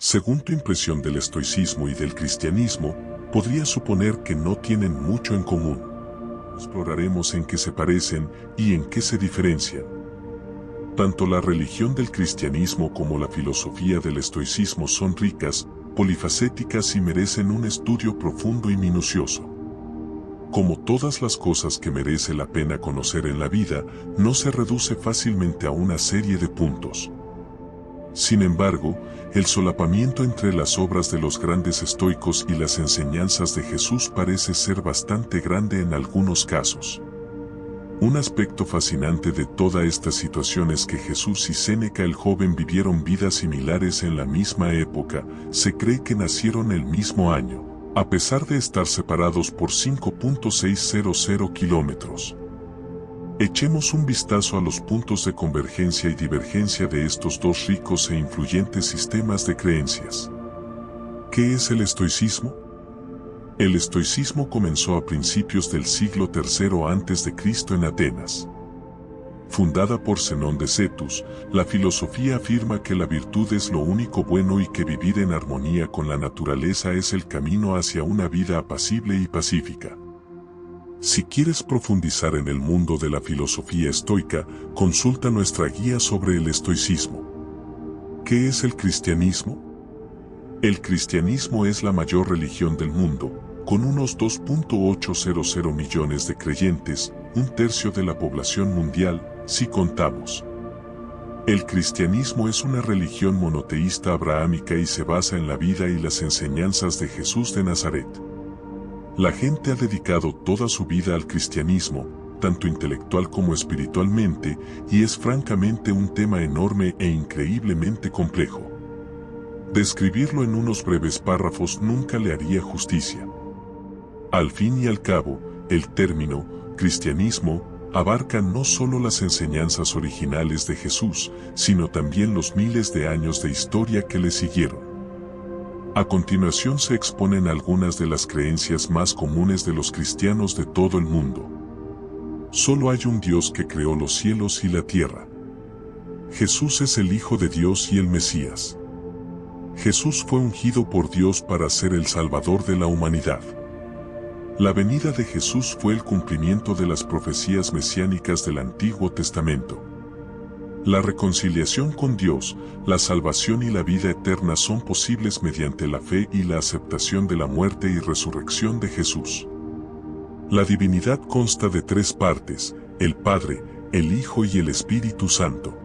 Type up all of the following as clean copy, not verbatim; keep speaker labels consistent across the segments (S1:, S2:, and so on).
S1: Según tu impresión del estoicismo y del cristianismo, podría suponer que no tienen mucho en común. Exploraremos en qué se parecen y en qué se diferencian. Tanto la religión del cristianismo como la filosofía del estoicismo son ricas, polifacéticas y merecen un estudio profundo y minucioso. Como todas las cosas que merece la pena conocer en la vida, no se reduce fácilmente a una serie de puntos. Sin embargo, el solapamiento entre las obras de los grandes estoicos y las enseñanzas de Jesús parece ser bastante grande en algunos casos. Un aspecto fascinante de toda esta situación es que Jesús y Séneca el joven vivieron vidas similares en la misma época. Se cree que nacieron el mismo año, a pesar de estar separados por 5.600 kilómetros. Echemos un vistazo a los puntos de convergencia y divergencia de estos dos ricos e influyentes sistemas de creencias. ¿Qué es el estoicismo? El estoicismo comenzó a principios del siglo III a.C. en Atenas. Fundada por Zenón de Cetus, la filosofía afirma que la virtud es lo único bueno y que vivir en armonía con la naturaleza es el camino hacia una vida apacible y pacífica. Si quieres profundizar en el mundo de la filosofía estoica, consulta nuestra guía sobre el estoicismo. ¿Qué es el cristianismo? El cristianismo es la mayor religión del mundo, con unos 2.800 millones de creyentes, un tercio de la población mundial, si contamos. El cristianismo es una religión monoteísta abrahámica y se basa en la vida y las enseñanzas de Jesús de Nazaret. La gente ha dedicado toda su vida al cristianismo, tanto intelectual como espiritualmente, y es francamente un tema enorme e increíblemente complejo. Describirlo en unos breves párrafos nunca le haría justicia. Al fin y al cabo, el término cristianismo abarca no solo las enseñanzas originales de Jesús, sino también los miles de años de historia que le siguieron. A continuación se exponen algunas de las creencias más comunes de los cristianos de todo el mundo. Solo hay un Dios que creó los cielos y la tierra. Jesús es el Hijo de Dios y el Mesías. Jesús fue ungido por Dios para ser el Salvador de la humanidad. La venida de Jesús fue el cumplimiento de las profecías mesiánicas del Antiguo Testamento. La reconciliación con Dios, la salvación y la vida eterna son posibles mediante la fe y la aceptación de la muerte y resurrección de Jesús. La divinidad consta de tres partes: el Padre, el Hijo y el Espíritu Santo.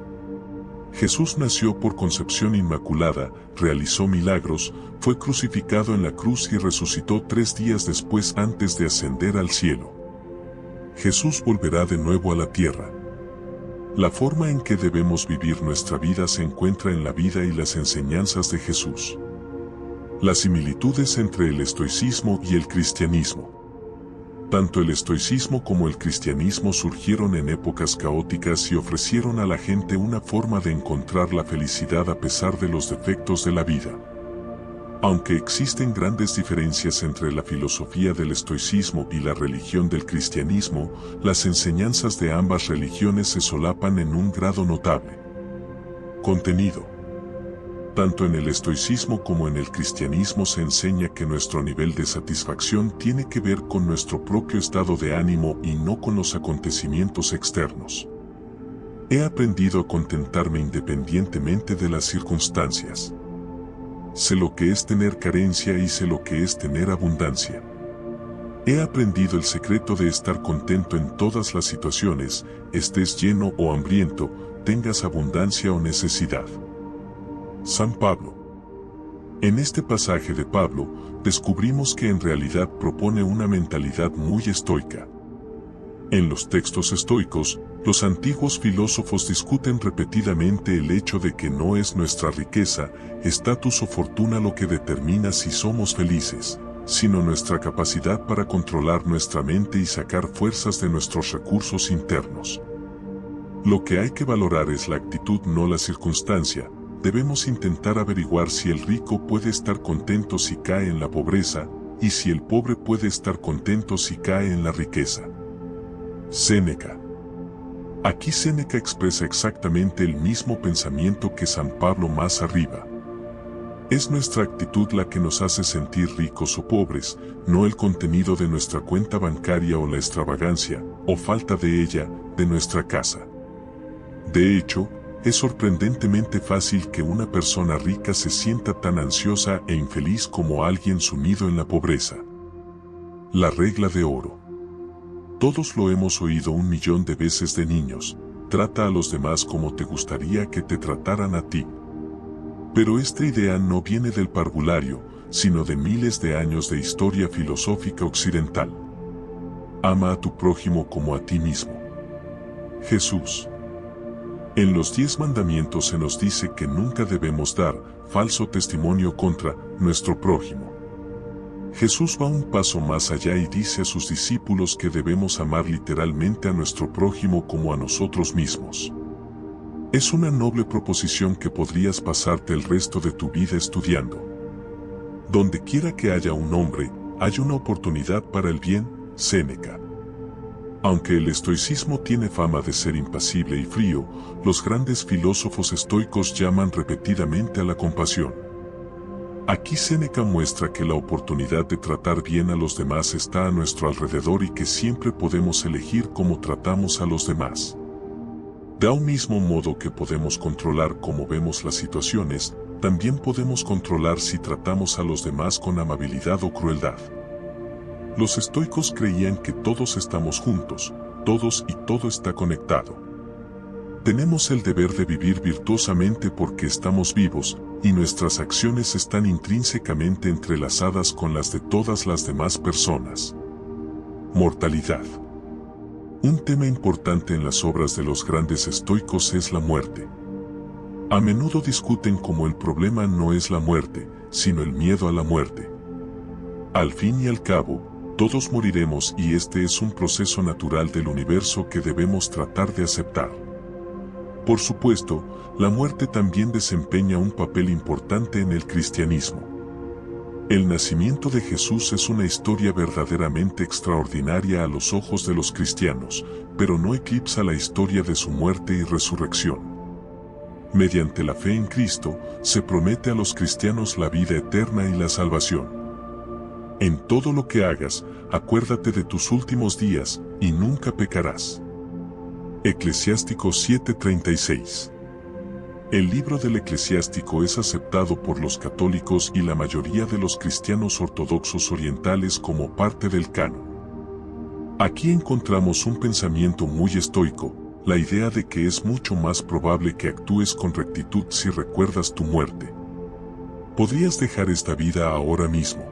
S1: Jesús nació por concepción inmaculada, realizó milagros, fue crucificado en la cruz y resucitó 3 días después antes de ascender al cielo. Jesús volverá de nuevo a la tierra. La forma en que debemos vivir nuestra vida se encuentra en la vida y las enseñanzas de Jesús. Las similitudes entre el estoicismo y el cristianismo. Tanto el estoicismo como el cristianismo surgieron en épocas caóticas y ofrecieron a la gente una forma de encontrar la felicidad a pesar de los defectos de la vida. Aunque existen grandes diferencias entre la filosofía del estoicismo y la religión del cristianismo, las enseñanzas de ambas religiones se solapan en un grado notable. Contenido. Tanto en el estoicismo como en el cristianismo se enseña que nuestro nivel de satisfacción tiene que ver con nuestro propio estado de ánimo y no con los acontecimientos externos. He aprendido a contentarme independientemente de las circunstancias. Sé lo que es tener carencia y sé lo que es tener abundancia. He aprendido el secreto de estar contento en todas las situaciones, estés lleno o hambriento, tengas abundancia o necesidad. San Pablo. En este pasaje de Pablo, descubrimos que en realidad propone una mentalidad muy estoica. En los textos estoicos, los antiguos filósofos discuten repetidamente el hecho de que no es nuestra riqueza, estatus o fortuna lo que determina si somos felices, sino nuestra capacidad para controlar nuestra mente y sacar fuerzas de nuestros recursos internos. Lo que hay que valorar es la actitud, no la circunstancia. Debemos intentar averiguar si el rico puede estar contento si cae en la pobreza, y si el pobre puede estar contento si cae en la riqueza. Séneca. Aquí Séneca expresa exactamente el mismo pensamiento que San Pablo más arriba. Es nuestra actitud la que nos hace sentir ricos o pobres, no el contenido de nuestra cuenta bancaria o la extravagancia, o falta de ella, de nuestra casa. De hecho, es sorprendentemente fácil que una persona rica se sienta tan ansiosa e infeliz como alguien sumido en la pobreza. La regla de oro. Todos lo hemos oído 1.000.000 de veces de niños: trata a los demás como te gustaría que te trataran a ti. Pero esta idea no viene del parvulario, sino de miles de años de historia filosófica occidental. Ama a tu prójimo como a ti mismo. Jesús. En los 10 mandamientos se nos dice que nunca debemos dar falso testimonio contra nuestro prójimo. Jesús va un paso más allá y dice a sus discípulos que debemos amar literalmente a nuestro prójimo como a nosotros mismos. Es una noble proposición que podrías pasarte el resto de tu vida estudiando. Donde quiera que haya un hombre, hay una oportunidad para el bien, Séneca. Aunque el estoicismo tiene fama de ser impasible y frío, los grandes filósofos estoicos llaman repetidamente a la compasión. Aquí Séneca muestra que la oportunidad de tratar bien a los demás está a nuestro alrededor y que siempre podemos elegir cómo tratamos a los demás. De un mismo modo que podemos controlar cómo vemos las situaciones, también podemos controlar si tratamos a los demás con amabilidad o crueldad. Los estoicos creían que todos estamos juntos, todos y todo está conectado. Tenemos el deber de vivir virtuosamente porque estamos vivos, y nuestras acciones están intrínsecamente entrelazadas con las de todas las demás personas. Mortalidad. Un tema importante en las obras de los grandes estoicos es la muerte. A menudo discuten cómo el problema no es la muerte, sino el miedo a la muerte. Al fin y al cabo, todos moriremos y este es un proceso natural del universo que debemos tratar de aceptar. Por supuesto, la muerte también desempeña un papel importante en el cristianismo. El nacimiento de Jesús es una historia verdaderamente extraordinaria a los ojos de los cristianos, pero no eclipsa la historia de su muerte y resurrección. Mediante la fe en Cristo, se promete a los cristianos la vida eterna y la salvación. En todo lo que hagas, acuérdate de tus últimos días, y nunca pecarás. Eclesiástico 7:36. El libro del Eclesiástico es aceptado por los católicos y la mayoría de los cristianos ortodoxos orientales como parte del canon. Aquí encontramos un pensamiento muy estoico, la idea de que es mucho más probable que actúes con rectitud si recuerdas tu muerte. Podrías dejar esta vida ahora mismo.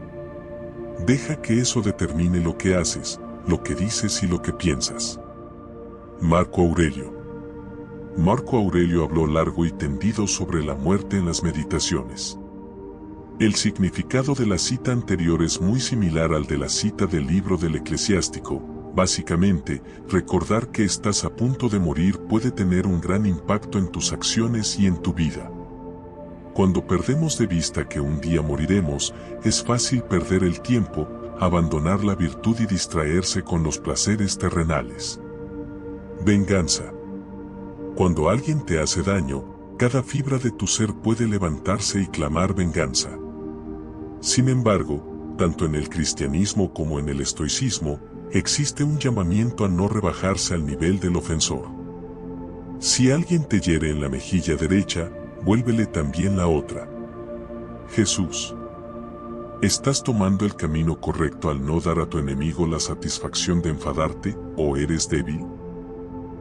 S1: Deja que eso determine lo que haces, lo que dices y lo que piensas. Marco Aurelio. Marco Aurelio habló largo y tendido sobre la muerte en las Meditaciones. El significado de la cita anterior es muy similar al de la cita del libro del Eclesiástico. Básicamente, recordar que estás a punto de morir puede tener un gran impacto en tus acciones y en tu vida. Cuando perdemos de vista que un día moriremos, es fácil perder el tiempo, abandonar la virtud y distraerse con los placeres terrenales. Venganza. Cuando alguien te hace daño, cada fibra de tu ser puede levantarse y clamar venganza. Sin embargo, tanto en el cristianismo como en el estoicismo, existe un llamamiento a no rebajarse al nivel del ofensor. Si alguien te hiere en la mejilla derecha, vuélvele también la otra. Jesús. ¿Estás tomando el camino correcto al no dar a tu enemigo la satisfacción de enfadarte, o eres débil?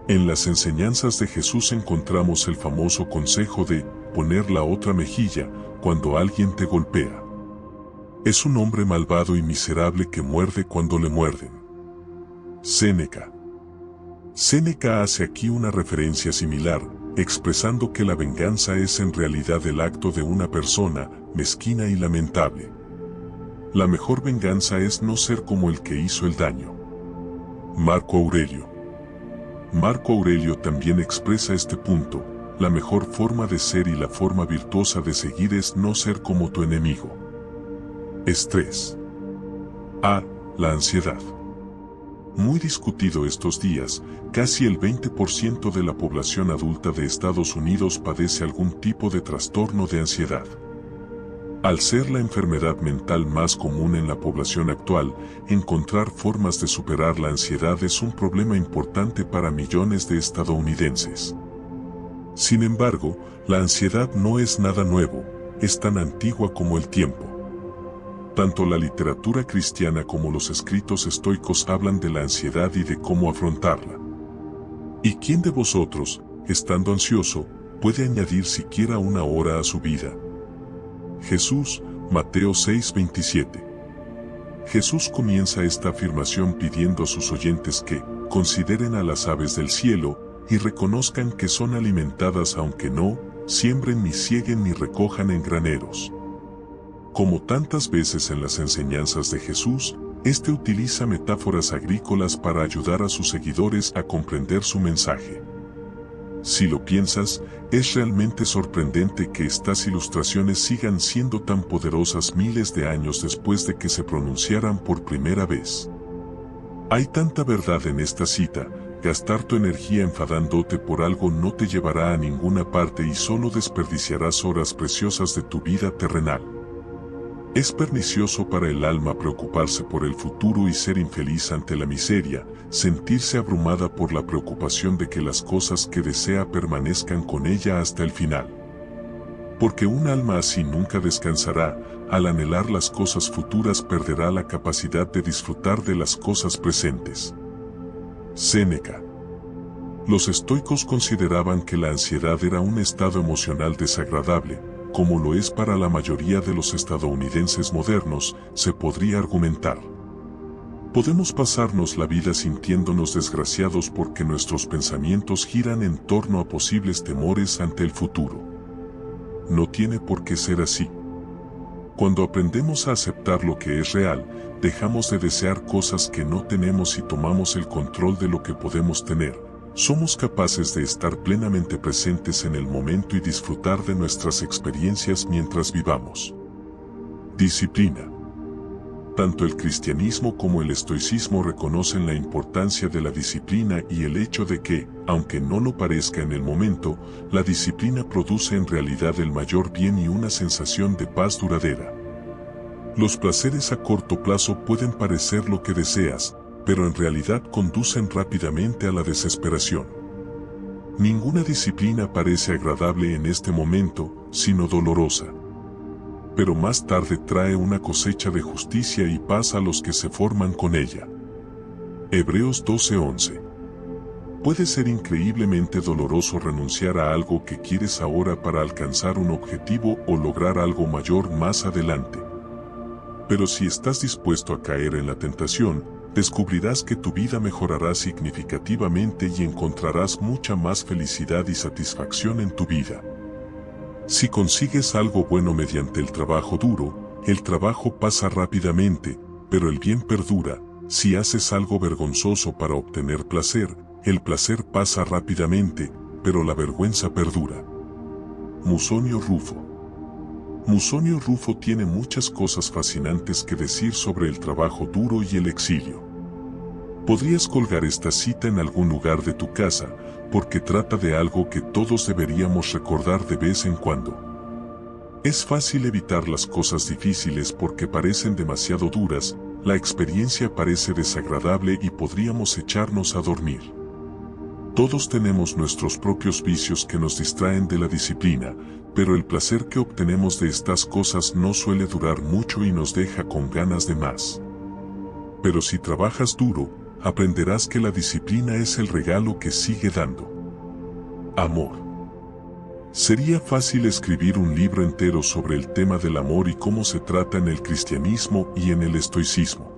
S1: En las enseñanzas de Jesús encontramos el famoso consejo de poner la otra mejilla cuando alguien te golpea. Es un hombre malvado y miserable que muerde cuando le muerden. Séneca. Séneca hace aquí una referencia similar, expresando que la venganza es en realidad el acto de una persona mezquina y lamentable. La mejor venganza es no ser como el que hizo el daño. Marco Aurelio. Marco Aurelio también expresa este punto: la mejor forma de ser y la forma virtuosa de seguir es no ser como tu enemigo. Estrés. A. La ansiedad. Muy discutido estos días, casi el 20% de la población adulta de Estados Unidos padece algún tipo de trastorno de ansiedad. Al ser la enfermedad mental más común en la población actual, encontrar formas de superar la ansiedad es un problema importante para millones de estadounidenses. Sin embargo, la ansiedad no es nada nuevo, es tan antigua como el tiempo. Tanto la literatura cristiana como los escritos estoicos hablan de la ansiedad y de cómo afrontarla. ¿Y quién de vosotros, estando ansioso, puede añadir siquiera una hora a su vida? Jesús, Mateo 6:27. Jesús comienza esta afirmación pidiendo a sus oyentes que consideren a las aves del cielo y reconozcan que son alimentadas aunque no siembren ni cieguen ni recojan en graneros. Como tantas veces en las enseñanzas de Jesús, este utiliza metáforas agrícolas para ayudar a sus seguidores a comprender su mensaje. Si lo piensas, es realmente sorprendente que estas ilustraciones sigan siendo tan poderosas miles de años después de que se pronunciaran por primera vez. Hay tanta verdad en esta cita, gastar tu energía enfadándote por algo no te llevará a ninguna parte y solo desperdiciarás horas preciosas de tu vida terrenal. Es pernicioso para el alma preocuparse por el futuro y ser infeliz ante la miseria, sentirse abrumada por la preocupación de que las cosas que desea permanezcan con ella hasta el final. Porque un alma así nunca descansará, al anhelar las cosas futuras perderá la capacidad de disfrutar de las cosas presentes. Séneca. Los estoicos consideraban que la ansiedad era un estado emocional desagradable, como lo es para la mayoría de los estadounidenses modernos, se podría argumentar. Podemos pasarnos la vida sintiéndonos desgraciados porque nuestros pensamientos giran en torno a posibles temores ante el futuro. No tiene por qué ser así. Cuando aprendemos a aceptar lo que es real, dejamos de desear cosas que no tenemos y tomamos el control de lo que podemos tener. Somos capaces de estar plenamente presentes en el momento y disfrutar de nuestras experiencias mientras vivamos. Disciplina. Tanto el cristianismo como el estoicismo reconocen la importancia de la disciplina y el hecho de que, aunque no lo parezca en el momento, la disciplina produce en realidad el mayor bien y una sensación de paz duradera. Los placeres a corto plazo pueden parecer lo que deseas, pero en realidad conducen rápidamente a la desesperación. Ninguna disciplina parece agradable en este momento, sino dolorosa. Pero más tarde trae una cosecha de justicia y paz a los que se forman con ella. Hebreos 12:11. Puede ser increíblemente doloroso renunciar a algo que quieres ahora para alcanzar un objetivo o lograr algo mayor más adelante. Pero si estás dispuesto a caer en la tentación, descubrirás que tu vida mejorará significativamente y encontrarás mucha más felicidad y satisfacción en tu vida. Si consigues algo bueno mediante el trabajo duro, el trabajo pasa rápidamente, pero el bien perdura. Si haces algo vergonzoso para obtener placer, el placer pasa rápidamente, pero la vergüenza perdura. Musonio Rufo. Musonio Rufo tiene muchas cosas fascinantes que decir sobre el trabajo duro y el exilio. Podrías colgar esta cita en algún lugar de tu casa, porque trata de algo que todos deberíamos recordar de vez en cuando. Es fácil evitar las cosas difíciles porque parecen demasiado duras, la experiencia parece desagradable y podríamos echarnos a dormir. Todos tenemos nuestros propios vicios que nos distraen de la disciplina, pero el placer que obtenemos de estas cosas no suele durar mucho y nos deja con ganas de más. Pero si trabajas duro, aprenderás que la disciplina es el regalo que sigue dando. Amor. Sería fácil escribir un libro entero sobre el tema del amor y cómo se trata en el cristianismo y en el estoicismo.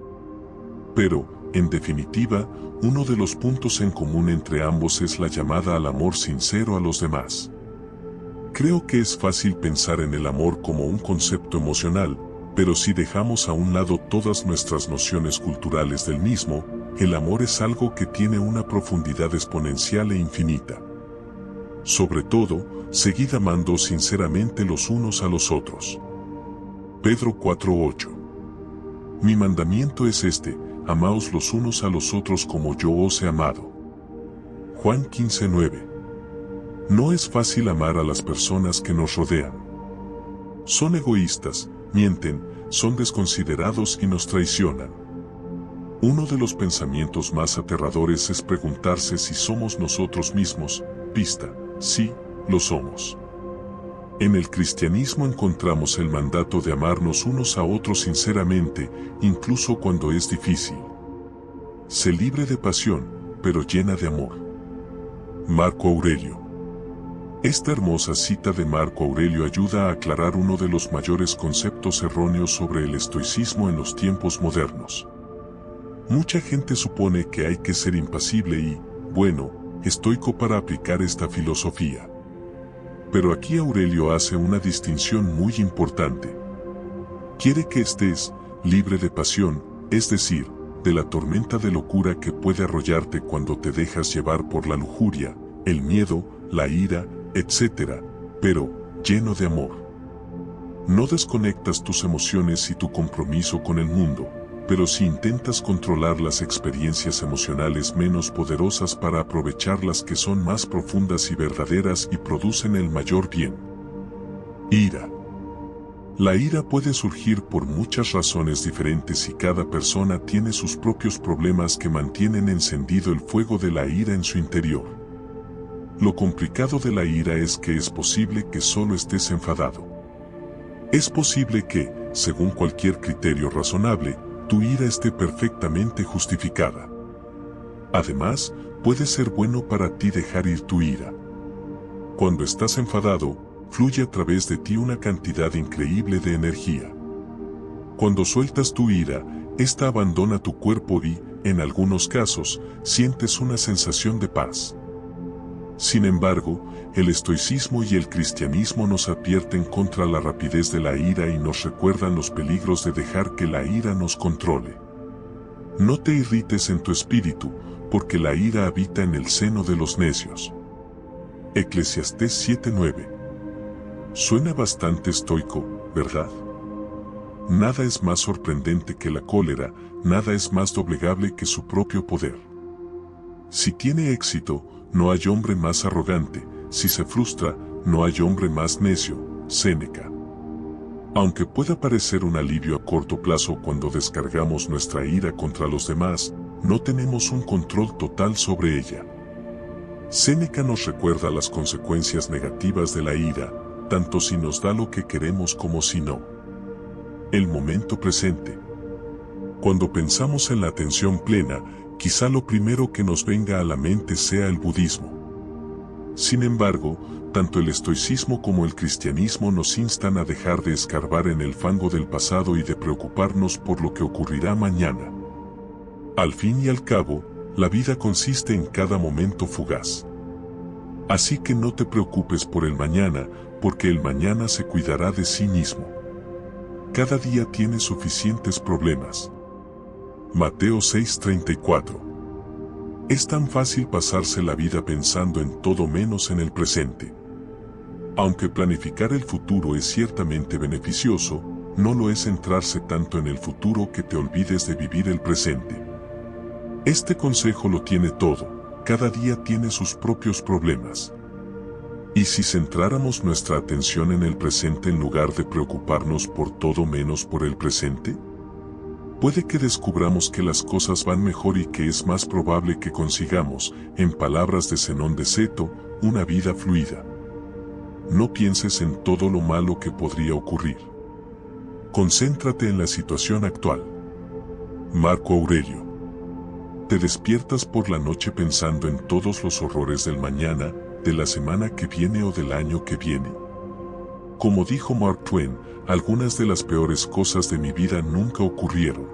S1: Pero, en definitiva, uno de los puntos en común entre ambos es la llamada al amor sincero a los demás. Creo que es fácil pensar en el amor como un concepto emocional, pero si dejamos a un lado todas nuestras nociones culturales del mismo, el amor es algo que tiene una profundidad exponencial e infinita. Sobre todo, seguid amando sinceramente los unos a los otros. Pedro 4:8. Mi mandamiento es este: amaos los unos a los otros como yo os he amado. Juan 15:9. No es fácil amar a las personas que nos rodean. Son egoístas, mienten, son desconsiderados y nos traicionan. Uno de los pensamientos más aterradores es preguntarse si somos nosotros mismos. Pista: sí, lo somos. En el cristianismo encontramos el mandato de amarnos unos a otros sinceramente, incluso cuando es difícil. Sé libre de pasión, pero llena de amor. Marco Aurelio. Esta hermosa cita de Marco Aurelio ayuda a aclarar uno de los mayores conceptos erróneos sobre el estoicismo en los tiempos modernos. Mucha gente supone que hay que ser impasible y, bueno, estoico para aplicar esta filosofía. Pero aquí Aurelio hace una distinción muy importante. Quiere que estés libre de pasión, es decir, de la tormenta de locura que puede arrollarte cuando te dejas llevar por la lujuria, el miedo, la ira, etc., pero lleno de amor. No desconectas tus emociones y tu compromiso con el mundo, pero si intentas controlar las experiencias emocionales menos poderosas para aprovechar las que son más profundas y verdaderas y producen el mayor bien. Ira. La ira puede surgir por muchas razones diferentes y cada persona tiene sus propios problemas que mantienen encendido el fuego de la ira en su interior. Lo complicado de la ira es que es posible que solo estés enfadado. Es posible que, según cualquier criterio razonable, tu ira esté perfectamente justificada. Además, puede ser bueno para ti dejar ir tu ira. Cuando estás enfadado, fluye a través de ti una cantidad increíble de energía. Cuando sueltas tu ira, esta abandona tu cuerpo y, en algunos casos, sientes una sensación de paz. Sin embargo, el estoicismo y el cristianismo nos advierten contra la rapidez de la ira y nos recuerdan los peligros de dejar que la ira nos controle. No te irrites en tu espíritu, porque la ira habita en el seno de los necios. Eclesiastés 7:9. Suena bastante estoico, ¿verdad? Nada es más sorprendente que la cólera, nada es más doblegable que su propio poder. Si tiene éxito, no hay hombre más arrogante, si se frustra, no hay hombre más necio. Séneca. Aunque pueda parecer un alivio a corto plazo cuando descargamos nuestra ira contra los demás, no tenemos un control total sobre ella. Séneca nos recuerda las consecuencias negativas de la ira, tanto si nos da lo que queremos como si no. El momento presente. Cuando pensamos en la atención plena, quizá lo primero que nos venga a la mente sea el budismo. Sin embargo, tanto el estoicismo como el cristianismo nos instan a dejar de escarbar en el fango del pasado y de preocuparnos por lo que ocurrirá mañana. Al fin y al cabo, la vida consiste en cada momento fugaz. Así que no te preocupes por el mañana, porque el mañana se cuidará de sí mismo. Cada día tiene suficientes problemas. Mateo 6:34. Es tan fácil pasarse la vida pensando en todo menos en el presente. Aunque planificar el futuro es ciertamente beneficioso, no lo es centrarse tanto en el futuro que te olvides de vivir el presente. Este consejo lo tiene todo, cada día tiene sus propios problemas. ¿Y si centráramos nuestra atención en el presente en lugar de preocuparnos por todo menos por el presente? Puede que descubramos que las cosas van mejor y que es más probable que consigamos, en palabras de Zenón de Ceto, una vida fluida. No pienses en todo lo malo que podría ocurrir. Concéntrate en la situación actual. Marco Aurelio. Te despiertas por la noche pensando en todos los horrores del mañana, de la semana que viene o del año que viene. Como dijo Mark Twain, algunas de las peores cosas de mi vida nunca ocurrieron.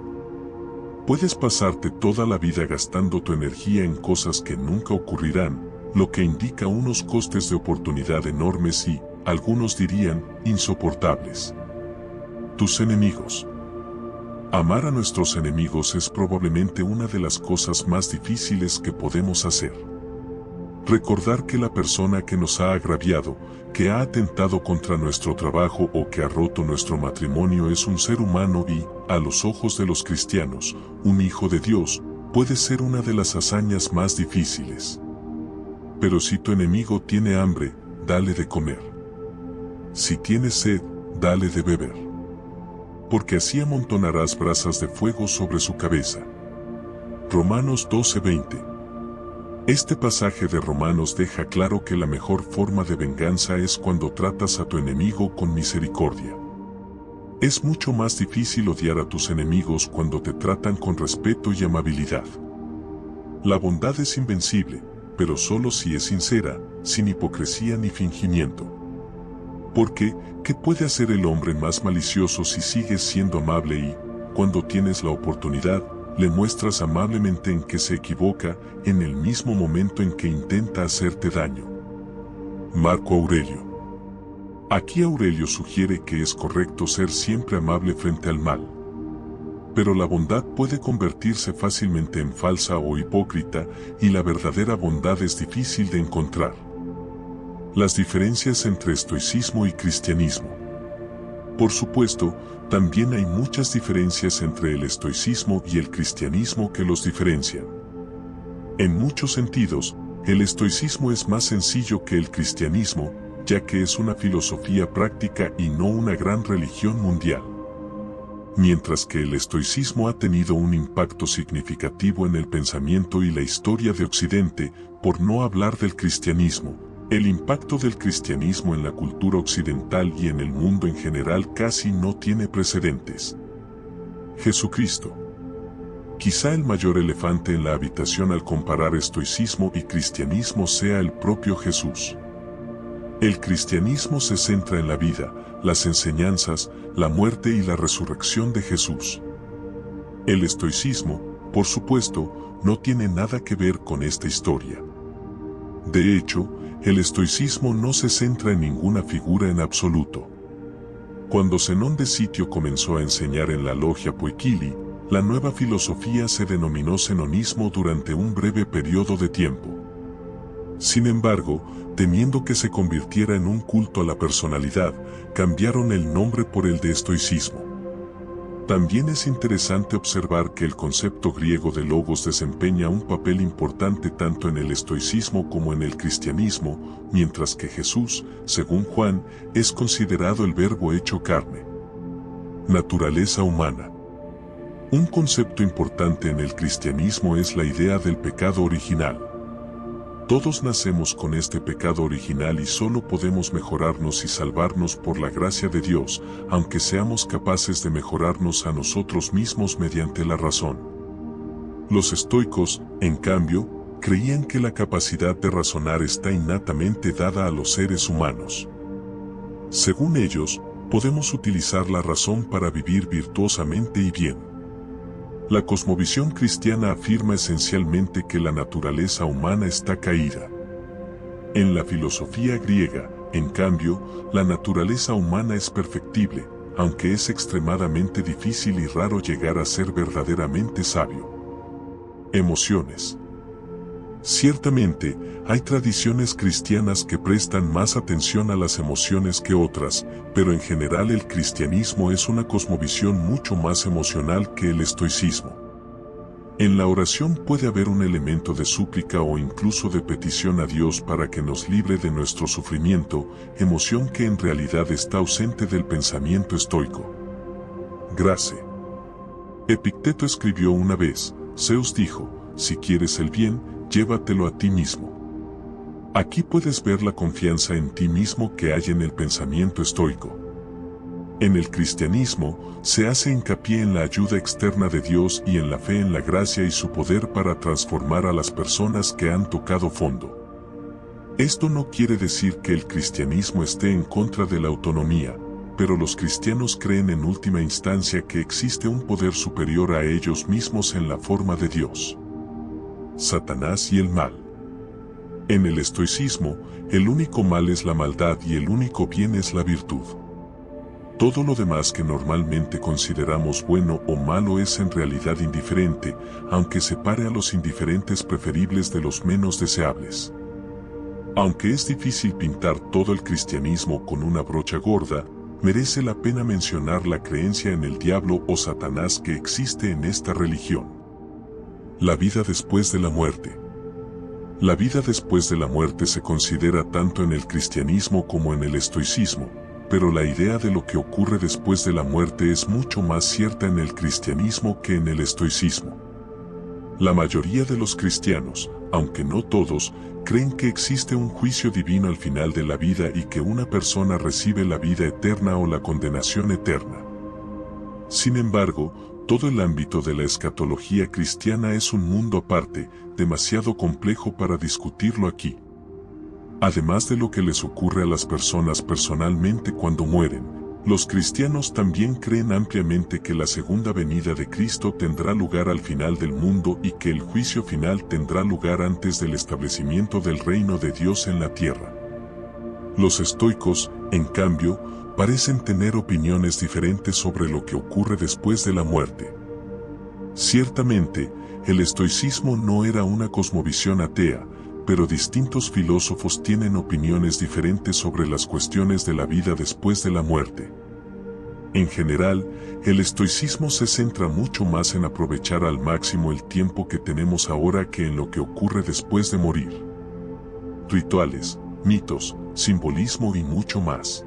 S1: Puedes pasarte toda la vida gastando tu energía en cosas que nunca ocurrirán, lo que indica unos costes de oportunidad enormes y, algunos dirían, insoportables. Tus enemigos. Amar a nuestros enemigos es probablemente una de las cosas más difíciles que podemos hacer. Recordar que la persona que nos ha agraviado, que ha atentado contra nuestro trabajo o que ha roto nuestro matrimonio es un ser humano y, a los ojos de los cristianos, un hijo de Dios, puede ser una de las hazañas más difíciles. Pero si tu enemigo tiene hambre, dale de comer. Si tiene sed, dale de beber. Porque así amontonarás brasas de fuego sobre su cabeza. Romanos 12:20. Este pasaje de Romanos deja claro que la mejor forma de venganza es cuando tratas a tu enemigo con misericordia. Es mucho más difícil odiar a tus enemigos cuando te tratan con respeto y amabilidad. La bondad es invencible, pero solo si es sincera, sin hipocresía ni fingimiento. Porque, ¿qué puede hacer el hombre más malicioso si sigues siendo amable y, cuando tienes la oportunidad, le muestras amablemente en que se equivoca en el mismo momento en que intenta hacerte daño? Marco Aurelio. Aquí Aurelio sugiere que es correcto ser siempre amable frente al mal. Pero la bondad puede convertirse fácilmente en falsa o hipócrita, y la verdadera bondad es difícil de encontrar. Las diferencias entre estoicismo y cristianismo. Por supuesto, también hay muchas diferencias entre el estoicismo y el cristianismo que los diferencian. En muchos sentidos, el estoicismo es más sencillo que el cristianismo, ya que es una filosofía práctica y no una gran religión mundial. Mientras que el estoicismo ha tenido un impacto significativo en el pensamiento y la historia de Occidente, por no hablar del cristianismo, el impacto del cristianismo en la cultura occidental y en el mundo en general casi no tiene precedentes. Jesucristo. Quizá el mayor elefante en la habitación al comparar estoicismo y cristianismo sea el propio Jesús. El cristianismo se centra en la vida, las enseñanzas, la muerte y la resurrección de Jesús. El estoicismo, por supuesto, no tiene nada que ver con esta historia. De hecho, el estoicismo no se centra en ninguna figura en absoluto. Cuando Zenón de Sitio comenzó a enseñar en la logia Poikili, la nueva filosofía se denominó zenonismo durante un breve periodo de tiempo. Sin embargo, temiendo que se convirtiera en un culto a la personalidad, cambiaron el nombre por el de estoicismo. También es interesante observar que el concepto griego de logos desempeña un papel importante tanto en el estoicismo como en el cristianismo, mientras que Jesús, según Juan, es considerado el verbo hecho carne. Naturaleza humana. Un concepto importante en el cristianismo es la idea del pecado original. Todos nacemos con este pecado original y solo podemos mejorarnos y salvarnos por la gracia de Dios, aunque seamos capaces de mejorarnos a nosotros mismos mediante la razón. Los estoicos, en cambio, creían que la capacidad de razonar está innatamente dada a los seres humanos. Según ellos, podemos utilizar la razón para vivir virtuosamente y bien. La cosmovisión cristiana afirma esencialmente que la naturaleza humana está caída. En la filosofía griega, en cambio, la naturaleza humana es perfectible, aunque es extremadamente difícil y raro llegar a ser verdaderamente sabio. Emociones. Ciertamente, hay tradiciones cristianas que prestan más atención a las emociones que otras, pero en general el cristianismo es una cosmovisión mucho más emocional que el estoicismo. En la oración puede haber un elemento de súplica o incluso de petición a Dios para que nos libre de nuestro sufrimiento, emoción que en realidad está ausente del pensamiento estoico. Grace. Epicteto escribió una vez, Zeus dijo, si quieres el bien, llévatelo a ti mismo. Aquí puedes ver la confianza en ti mismo que hay en el pensamiento estoico. En el cristianismo, se hace hincapié en la ayuda externa de Dios y en la fe en la gracia y su poder para transformar a las personas que han tocado fondo. Esto no quiere decir que el cristianismo esté en contra de la autonomía, pero los cristianos creen en última instancia que existe un poder superior a ellos mismos en la forma de Dios. Satanás y el mal. En el estoicismo, el único mal es la maldad y el único bien es la virtud. Todo lo demás que normalmente consideramos bueno o malo es en realidad indiferente, aunque separe a los indiferentes preferibles de los menos deseables. Aunque es difícil pintar todo el cristianismo con una brocha gorda, merece la pena mencionar la creencia en el diablo o Satanás que existe en esta religión. La vida después de la muerte. La vida después de la muerte se considera tanto en el cristianismo como en el estoicismo, pero la idea de lo que ocurre después de la muerte es mucho más cierta en el cristianismo que en el estoicismo. La mayoría de los cristianos, aunque no todos, creen que existe un juicio divino al final de la vida y que una persona recibe la vida eterna o la condenación eterna. Sin embargo, todo el ámbito de la escatología cristiana es un mundo aparte, demasiado complejo para discutirlo aquí. Además de lo que les ocurre a las personas personalmente cuando mueren, los cristianos también creen ampliamente que la segunda venida de Cristo tendrá lugar al final del mundo y que el juicio final tendrá lugar antes del establecimiento del reino de Dios en la tierra. Los estoicos, en cambio, parecen tener opiniones diferentes sobre lo que ocurre después de la muerte. Ciertamente, el estoicismo no era una cosmovisión atea, pero distintos filósofos tienen opiniones diferentes sobre las cuestiones de la vida después de la muerte. En general, el estoicismo se centra mucho más en aprovechar al máximo el tiempo que tenemos ahora que en lo que ocurre después de morir. Rituales, mitos, simbolismo y mucho más.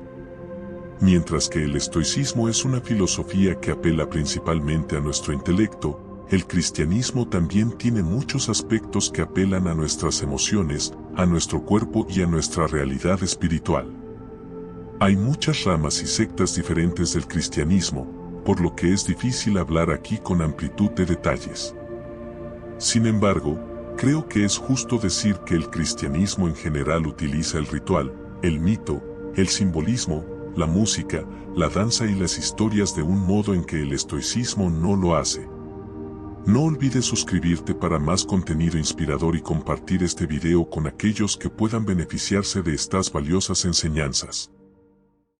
S1: Mientras que el estoicismo es una filosofía que apela principalmente a nuestro intelecto, el cristianismo también tiene muchos aspectos que apelan a nuestras emociones, a nuestro cuerpo y a nuestra realidad espiritual. Hay muchas ramas y sectas diferentes del cristianismo, por lo que es difícil hablar aquí con amplitud de detalles. Sin embargo, creo que es justo decir que el cristianismo en general utiliza el ritual, el mito, el simbolismo, la música, la danza y las historias de un modo en que el estoicismo no lo hace. No olvides suscribirte para más contenido inspirador y compartir este video con aquellos que puedan beneficiarse de estas valiosas enseñanzas.